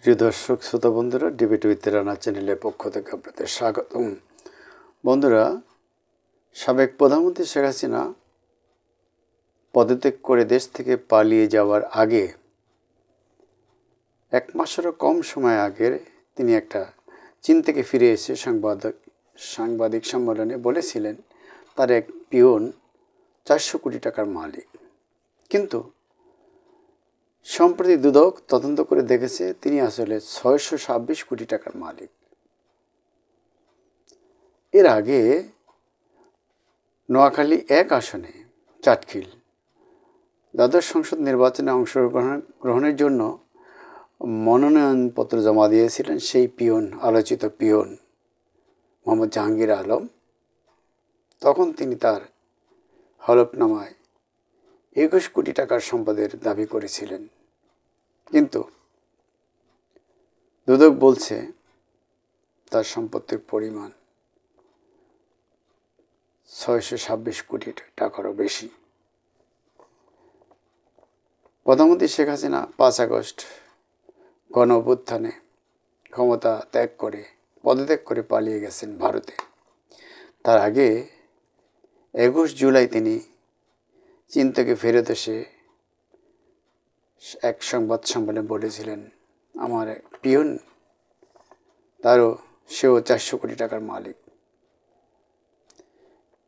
প্রিয় দর্শক শ্রোতা বন্ধুরা, ডিবেট উইথ রানা চ্যানেলের পক্ষ থেকে আপনাদের স্বাগতম। বন্ধুরা, সাবেক প্রধানমন্ত্রী শেখ হাসিনা পদত্যাগ করে দেশ থেকে পালিয়ে যাওয়ার আগে, এক মাসেরও কম সময় আগে তিনি একটা চীন থেকে ফিরে এসে সাংবাদিক সম্মেলনে বলেছিলেন তার এক পিয়ন 400 কোটি টাকার মালিক। কিন্তু সম্প্রতি দুদক তদন্ত করে দেখেছে তিনি আসলে 626 কোটি টাকার মালিক। এর আগে নোয়াখালী 1 আসনে চাটখিল দ্বাদশ সংসদ নির্বাচনে অংশগ্রহণের জন্য মনোনয়নপত্র জমা দিয়েছিলেন সেই আলোচিত পিয়ন মোহাম্মদ জাহাঙ্গীর আলম। তখন তিনি তার হলফনামায় 21 কোটি টাকার সম্পদের দাবি করেছিলেন, কিন্তু দুদক বলছে তার সম্পত্তির পরিমাণ 626 কোটি টাকারও বেশি। প্রধানমন্ত্রী শেখ হাসিনা 5 আগস্ট গণঅভ্যুত্থানে ক্ষমতা পদত্যাগ করে পালিয়ে গেছেন ভারতে। তার আগে 21 জুলাই তিনি চীন থেকে ফেরত এসে এক সংবাদ সম্মেলনে বলেছিলেন আমার পিয়ন সেও 400 কোটি টাকার মালিক।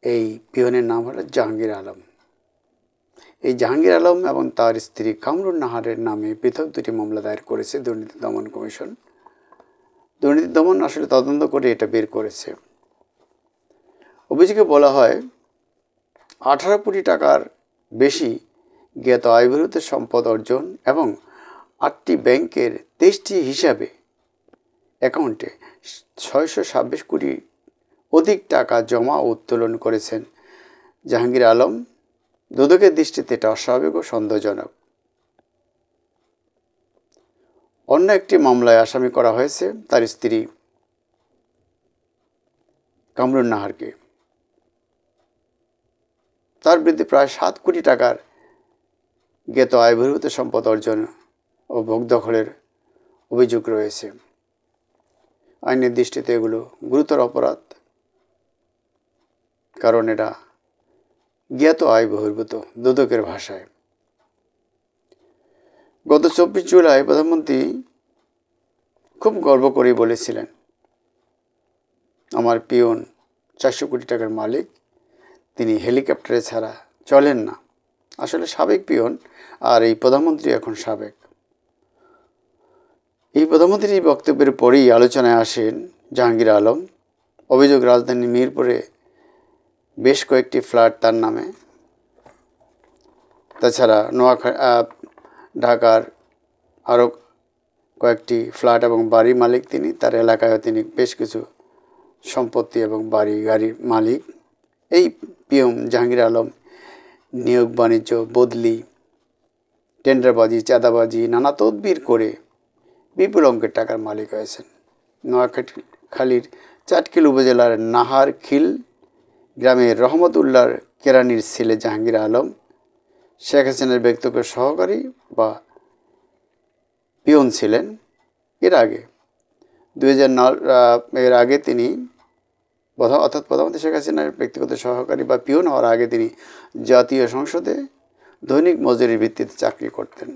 এই পিয়নের নাম হলো জাহাঙ্গীর আলম। এই জাহাঙ্গীর আলম এবং তার স্ত্রী কামরুন নাহারের নামে পৃথক 2টি মামলা দায়ের করেছে দুর্নীতি দমন কমিশন। দুর্নীতি দমন আসলে তদন্ত করে এটা বের করেছে। অভিযোগে বলা হয় 18 কোটি টাকার বেশি জ্ঞাত আয়বহির্ভূত সম্পদ অর্জন এবং 8টি ব্যাংকের 23টি হিসাবে অ্যাকাউন্টে 626 কোটি অধিক টাকা জমা ও উত্তোলন করেছেন জাহাঙ্গীর আলম। দুদকের দৃষ্টিতে এটা অস্বাভাবিক ও সন্দেহজনক। অন্য একটি মামলায় আসামি করা হয়েছে তার স্ত্রী কামরুন নাহারকে। তার বিরুদ্ধে প্রায় 7 কোটি টাকার জ্ঞাত আয়বহির্ভূত সম্পদ অর্জন ও ভোগ দখলের অভিযোগ রয়েছে। আইনের দৃষ্টিতে এগুলো গুরুতর অপরাধ, কারণ এটা জ্ঞাত আয় বহির্ভূত দুদকের ভাষায়। গত 24 জুলাই প্রধানমন্ত্রী খুব গর্ব করেই বলেছিলেন আমার পিয়ন 400 কোটি টাকার মালিক, তিনি হেলিকপ্টারে ছাড়া চলেন না। আসলে সাবেক পিয়ন, আর এই প্রধানমন্ত্রী এখন সাবেক। এই প্রধানমন্ত্রীর বক্তব্যের পরেই আলোচনায় আসেন জাহাঙ্গীর আলম। অভিযোগ রাজধানীর মিরপুরে বেশ কয়েকটি ফ্ল্যাট তার নামে। তাছাড়া ঢাকার আরও কয়েকটি ফ্ল্যাট এবং বাড়ির মালিক তিনি। তার এলাকায়ও তিনি বেশ কিছু সম্পত্তি এবং গাড়ির মালিক। এই পিয়ন জাহাঙ্গীর আলম নিয়োগ, বাণিজ্য, বদলি, টেন্ডারবাজি, চাঁদাবাজি, নানা তদবির করে বিপুল অঙ্কের টাকার মালিক হয়েছেন। নোয়াখালীর চাটখিল উপজেলার নাহারখিল গ্রামের রহমতুল্লাহর কেরানির ছেলে জাহাঙ্গীর আলম শেখ হাসিনার ব্যক্তিগত সহকারী বা পিয়ন ছিলেন। এর আগে তিনি অর্থাৎ প্রধানমন্ত্রী শেখ হাসিনার ব্যক্তিগত সহকারী বা পিয়ন হওয়ার আগে তিনি জাতীয় সংসদে দৈনিক মজুরির ভিত্তিতে চাকরি করতেন।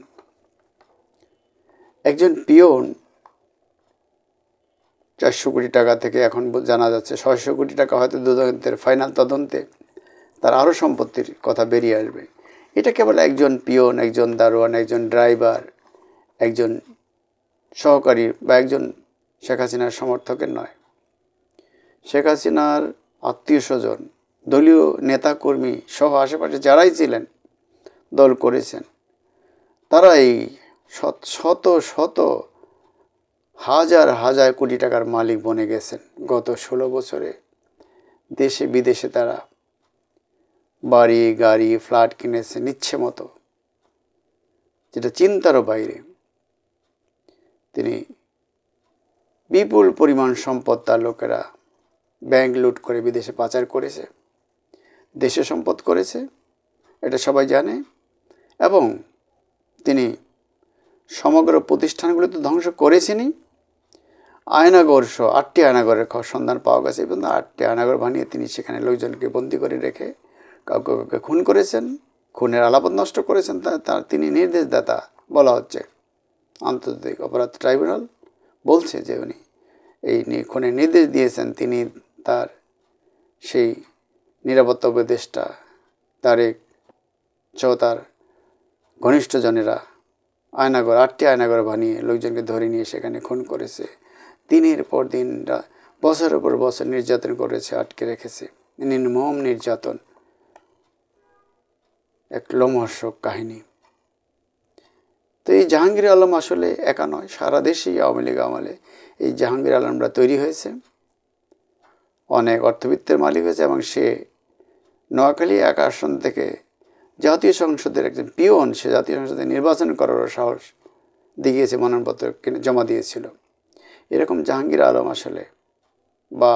একজন পিয়ন 400 কোটি টাকা থেকে এখন জানা যাচ্ছে 600 কোটি টাকা, হয়তো দুদকের ফাইনাল তদন্তে তার আরও সম্পত্তির কথা বেরিয়ে আসবে। এটা কেবল একজন পিয়ন, একজন দারোয়ান, একজন ড্রাইভার, একজন সহকারী বা একজন শেখ হাসিনার সমর্থকের নয়। শেখ হাসিনার আত্মীয় স্বজন, দলীয় নেতাকর্মী সহ আশেপাশে যারাই ছিলেন, দল করেছেন, তারা এই শত শত হাজার হাজার কোটি টাকার মালিক বনে গেছেন। গত 16 বছরে দেশে বিদেশে তারা বাড়ি, গাড়ি, ফ্ল্যাট কিনেছে ইচ্ছে মতো, যেটা চিন্তারও বাইরে। তিনি বিপুল পরিমাণ সম্পদ তার লোকেরা ব্যাংক লুট করে বিদেশে পাচার করেছে, দেশে সম্পদ করেছে, এটা সবাই জানে। এবং তিনি সমগ্র প্রতিষ্ঠানগুলো তো ধ্বংস করেছেনই। আয়নাগর সহ 8টি আয়নাগরের সন্ধান পাওয়া গেছে এবং 8টি আয়নাগর বানিয়ে তিনি সেখানে লোকজনকে বন্দি করে রেখে কাউকে কাউকে খুন করেছেন, খুনের আলাপত নষ্ট করেছেন। তার তিনি নির্দেশদাতা বলা হচ্ছে। আন্তর্জাতিক অপরাধ ট্রাইব্যুনাল বলছে যে উনি এই খুনের নির্দেশ দিয়েছেন। তিনি তার সেই নিরাপত্তা উপদেষ্টা তারেক সহ তার ঘনিষ্ঠজনেরা আয়নাগর 8টি আয়নাগর বানিয়ে লোকজনকে ধরে নিয়ে সেখানে খুন করেছে। দিনের পর দিন বছরের পর বছর নির্যাতন করেছে, আটকে রেখেছে। নির্মম নির্যাতন, এক লোমহর্ষক কাহিনী। তো এই জাহাঙ্গীর আলম আসলে একা নয়, সারা দেশেই আওয়ামী লীগ আমলে এই জাহাঙ্গীর আলমরা তৈরি হয়েছে, অনেক অর্থবিত্তের মালিক হয়েছে এবং সে নোয়াখালী এক আসন থেকে জাতীয় সংসদের একজন পিওন, সে জাতীয় সংসদে নির্বাচন করারও সাহস দেখিয়েছে, মনোনয়নপত্র জমা দিয়েছিল। এরকম জাহাঙ্গীর আলম আসলে বা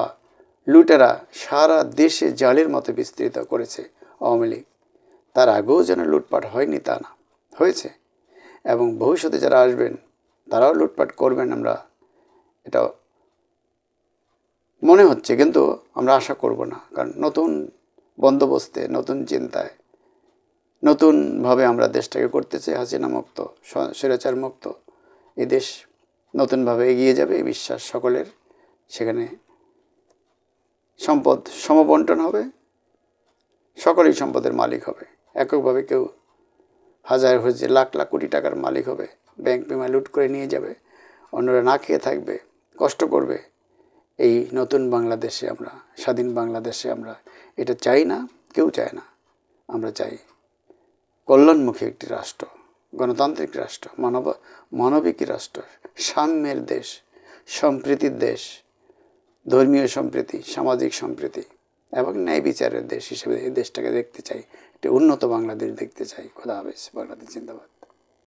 লুটেরা সারা দেশে জালের মতো বিস্তৃত করেছে আওয়ামী লীগ। তার আগেও যেন লুটপাট হয়নি তা না, হয়েছে, এবং ভবিষ্যতে যারা আসবেন তারাও লুটপাট করবেন, আমরা এটা মনে হচ্ছে, কিন্তু আমরা আশা করব না। কারণ নতুন বন্দোবস্তে, নতুন চিন্তায়, নতুনভাবে আমরা দেশটাকে করতে চাই, হাসিনা মুক্ত, স্বৈরাচার মুক্ত। এই দেশ নতুনভাবে এগিয়ে যাবে, এই বিশ্বাস সকলের। সেখানে সম্পদ সমবন্টন হবে, সকলেই সম্পদের মালিক হবে। এককভাবে কেউ হাজার হাজার লাখ লাখ কোটি টাকার মালিক হবে, ব্যাংক বিমা লুট করে নিয়ে যাবে, অন্যরা না খেয়ে থাকবে, কষ্ট করবে। এই নতুন বাংলাদেশে আমরা, স্বাধীন বাংলাদেশে আমরা এটা চাই না, কেউ চায় না। আমরা চাই কল্যাণমুখী একটি রাষ্ট্র, গণতান্ত্রিক রাষ্ট্র, মানবিক রাষ্ট্র, সাম্যের দেশ, সম্প্রীতির দেশ, ধর্মীয় সম্প্রীতি, সামাজিক সম্প্রীতি এবং ন্যায় বিচারের দেশ হিসেবে এই দেশটাকে দেখতে চাই। একটি উন্নত বাংলাদেশ দেখতে চাই। খোদা হাফেজ। বাংলাদেশ জিন্দাবাদ।